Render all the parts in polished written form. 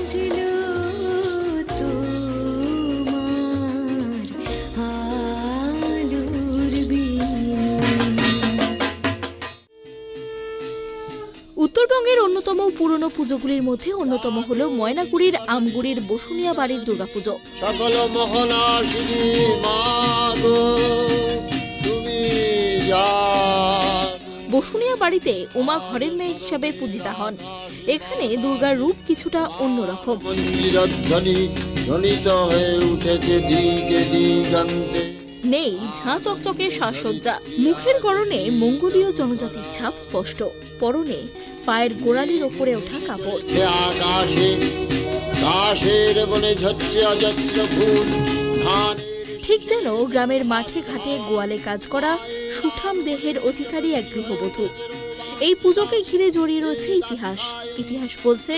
উত্তরবঙ্গের অন্যতম পুরনো পুজোগুলির মধ্যে অন্যতম হল ময়নাগুড়ির আমগুড়ির বসুনিয়া বাড়ির দুর্গাপুজো। সকল মোহনাশিনী মা গো তুমি বসুনিয়া বাড়িতে উমা ঘরের মেয়ে হিসাবে পূজিতা হন। এখানে দুর্গার রূপ কিছুটা অন্যরকম। মন্দিরধ্বনি ধ্বনিত হয়ে উঠেছে দিকে দিগন্তে। নেই ঝাঁ চকচকে সাজসজ্জা, মুখের গড়নে মঙ্গোলীয় জনজাতির ছাপ স্পষ্ট। পরনে পায়ের গোড়ালির ওপরে ওঠা কাপড়। আকাশে কাশের বনে ঝরছে অজস্র ফুল। ঠিক যেন গ্রামের মাঠে ঘাটে গোয়ালে কাজ করা সুঠাম দেহের অধিকারী এক গৃহবধূ। এই পুজোকে ঘিরে জড়িয়ে রয়েছে ইতিহাস। ইতিহাস বলছে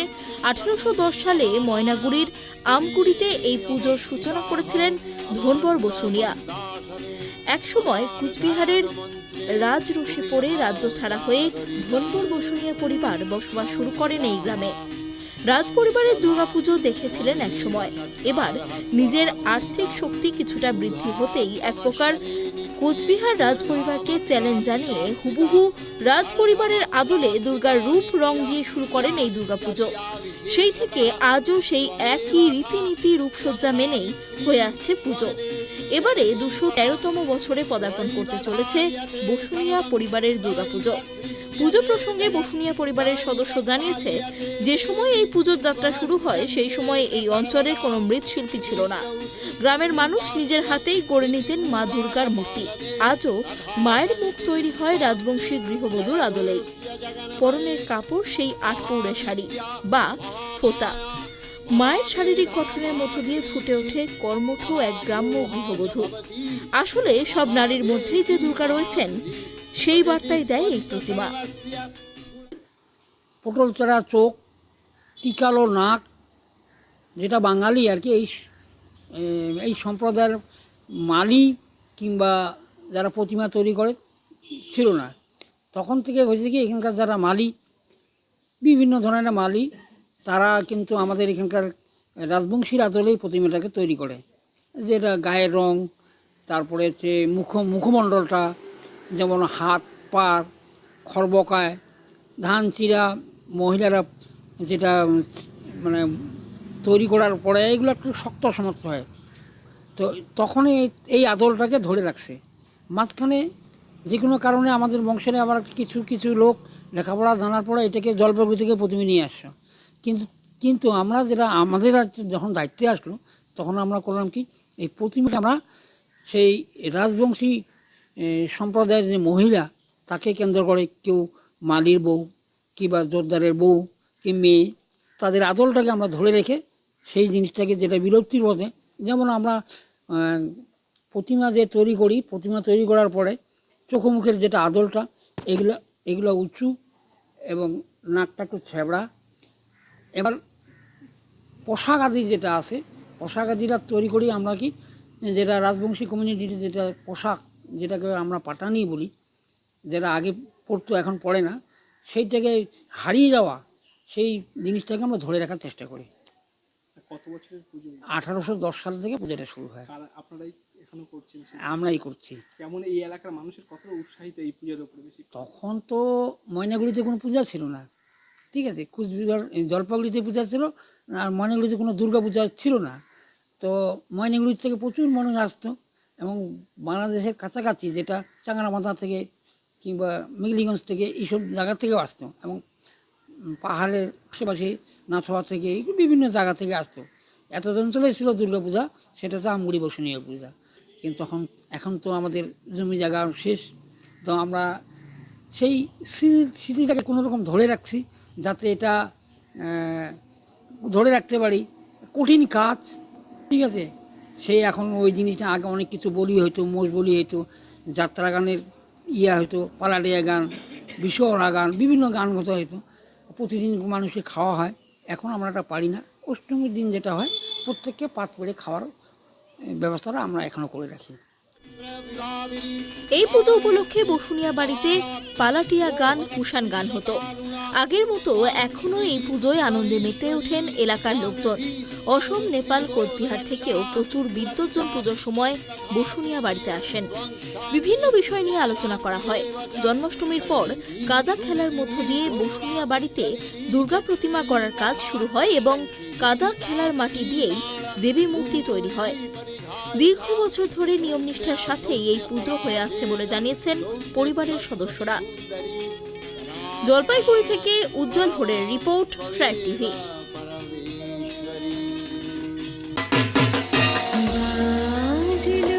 1810 সালে ময়নাগুড়ির আমগুড়িতে এই পুজোর সূচনা করেছিলেন ধনবর বসুনিয়া। একসময় কুচবিহারের রাজরোষে পড়ে রাজ্য ছাড়া হয়ে ধনবর বসুনিয়া পরিবার বসবাস শুরু করেন এই গ্রামে। রাজ পরিবারের দুর্গাপুজো দেখেছিলেন একসময়। এবার নিজের আর্থিক শক্তি কিছুটা বৃদ্ধি হতেই এক প্রকার কোচবিহার রাজ পরিবারকে চ্যালেঞ্জ জানিয়ে হুবহু রাজ পরিবারের আদলে দুর্গার রূপ রং দিয়ে শুরু করেন এই দুর্গাপুজো। সেই থেকে আজও সেই একই রীতিনীতি রূপসজ্জা মেনেই হয়ে আসছে পুজো। এবারে 213তম বছরে পদার্পণ করতে চলেছে বসুনিয়া পরিবারের দুর্গাপুজো। পুজো প্রসঙ্গে বসুনিয়া পরিবারের সদস্য জানিয়েছে, যে সময় এই পুজোর যাত্রা শুরু হয় সেই সময় এই অঞ্চলে কোনো মৃৎশিল্পী ছিল না। গ্রামের মানুষ নিজের হাতেই গড়ে নিতেন মা দুর্গার মূর্তি। আজও মায়ের মুখ তৈরি হয় রাজবংশী গৃহবধূর আদলেই। পরনের কাপড় সেই আটপৌরে শাড়ি বা ফোঁতা। মায়ের শারীরিক গঠনের মধ্য দিয়ে ফুটে ওঠে কর্মঠ এক গ্রাম্য গৃহবধূ। আসলে সব নারীর মধ্যেই যে দুর্গা রয়েছেন সেই বার্তাই দেয় এই প্রতিমা। পটল চেরা চোখ, টিকালো নাক, যেটা বাঙালি আর কি এই সম্প্রদায়ের মালি কিংবা যারা প্রতিমা তৈরি করে ছিল না। তখন থেকে হয়েছে কি, এখানকার যারা মালি, বিভিন্ন ধরনের মালি, তারা কিন্তু আমাদের এখানকার রাজবংশীর আদলেই প্রতিমাটাকে তৈরি করে। যেটা গায়ের রং, তারপরে হচ্ছে মুখমণ্ডলটা, যেমন হাত পা খড়বকায়, ধান চিরা মহিলারা যেটা মানে তৈরি করার পরে এগুলো একটু শক্ত সমর্থ হয়। তো তখন এই আদলটাকে ধরে রাখছে। মাঝখানে যে কোনো কারণে আমাদের বংশের আবার কিছু কিছু লোক লেখাপড়া জানার পরে এটাকে জলপাইগুড়ি থেকে প্রতিমা নিয়ে আসছে। কিন্তু আমরা যেটা আমাদের যখন দায়িত্বে আসলো, তখন আমরা করলাম কি, এই প্রতিমাটা আমরা সেই রাজবংশী সম্প্রদায়ের যে মহিলা, তাকে কেন্দ্র করে কেউ মালির বউ কিংবা জোরদারের বউ কি মেয়ে, তাদের আদলটাকে আমরা ধরে রেখে সেই জিনিসটাকে যেটা বিলুপ্তির পথে, যেমন আমরা প্রতিমা যে তৈরি করি, প্রতিমা তৈরি করার পরে চোখমুখের যেটা আদলটা, এগুলো উঁচু এবং নাকটা একটু ছ্যাবড়া। এবার পোশাক আদি যেটা আছে, পোশাক আদিটা তৈরি করি আমরা কি, যেটা রাজবংশী কমিউনিটির যেটা পোশাক, যেটাকে আমরা পাটানি বলি, যেটা আগে পড়তো এখন পড়ে না, সেইটাকে হারিয়ে যাওয়া সেই জিনিসটাকে আমরা ধরে রাখার চেষ্টা করি। কত বছরের পুজো? 1810 সাল থেকে পুজোটা শুরু হয়। আপনারাই এখনো করছেন? আমরাই করছি। কেমন এই এলাকার মানুষের কতটা উৎসাহিত এই পুজোর উপরে বেশি? তখন তো ময়নাগুড়িতে কোনো পূজা ছিল না, ঠিক আছে। কুচবিহার জলপাইগুড়িতে পূজা ছিল, আর ময়নাগুড়িতে কোনো দুর্গা পূজা ছিল না। তো ময়নাগুড়ি থেকে প্রচুর মানুষ আসতো, এবং বাংলাদেশের কাছাকাছি যেটা চাংরামাথা থেকে কিংবা মেঘলিগঞ্জ থেকে এইসব জায়গা থেকেও আসতো, এবং পাহাড়ের আশেপাশে নাথোয়া থেকে বিভিন্ন জায়গা থেকে আসতো। এত অঞ্চলে ছিল দুর্গা পূজা, সেটা তো আমগুড়ি বসুনিয়া পূজা। কিন্তু এখন তো আমাদের জমি জায়গা শেষ, তো আমরা সেই স্মৃতিটাকে কোনোরকম ধরে রাখছি, যাতে এটা ধরে রাখতে পারি। কঠিন কাজ, ঠিক আছে। সেই এখন ওই জিনিসটা, আগে অনেক কিছু বলি হইতো, মোষ বলি হইতো, যাত্রা গানের হইতো, পালাডিয়া গান, বিশ্বহরা গান, বিভিন্ন গান হতো হয়তো। প্রতিদিন মানুষকে খাওয়া হয়, এখন আমরা এটা পারি না। অষ্টমীর দিন যেটা হয়, প্রত্যেককে পাত পেড়ে খাওয়ার ব্যবস্থাটা আমরা এখনও করে রাখি। এই পুজো উপলক্ষে বসুনিয়া বাড়িতে পালাটিয়া গান, কুষাণ গান হতো। আগের মতো এখনও এই পুজোয় আনন্দে মেতে ওঠেন এলাকার লোকজন। অসম, নেপাল, কোচবিহার থেকেও প্রচুর বিদ্যুৎজন পুজোর সময় বসুনিয়া বাড়িতে আসেন। বিভিন্ন বিষয় নিয়ে আলোচনা করা হয়। জন্মাষ্টমীর পর কাদা খেলার মধ্য দিয়ে বসুনিয়া বাড়িতে দুর্গা প্রতিমা করার কাজ শুরু হয় এবং কাদা খেলার মাটি দিয়েই দেবী মূর্তি তৈরি হয়। দীর্ঘ বছর ধরে নিয়ম নিষ্ঠার সাথেই এই পুজো হয়ে আসছে বলে জানিয়েছেন পরিবারের সদস্যরা। জলপাইগুড়ি থেকে উজ্জ্বল হোরের রিপোর্ট, ট্র্যাক টিভি। বাজলো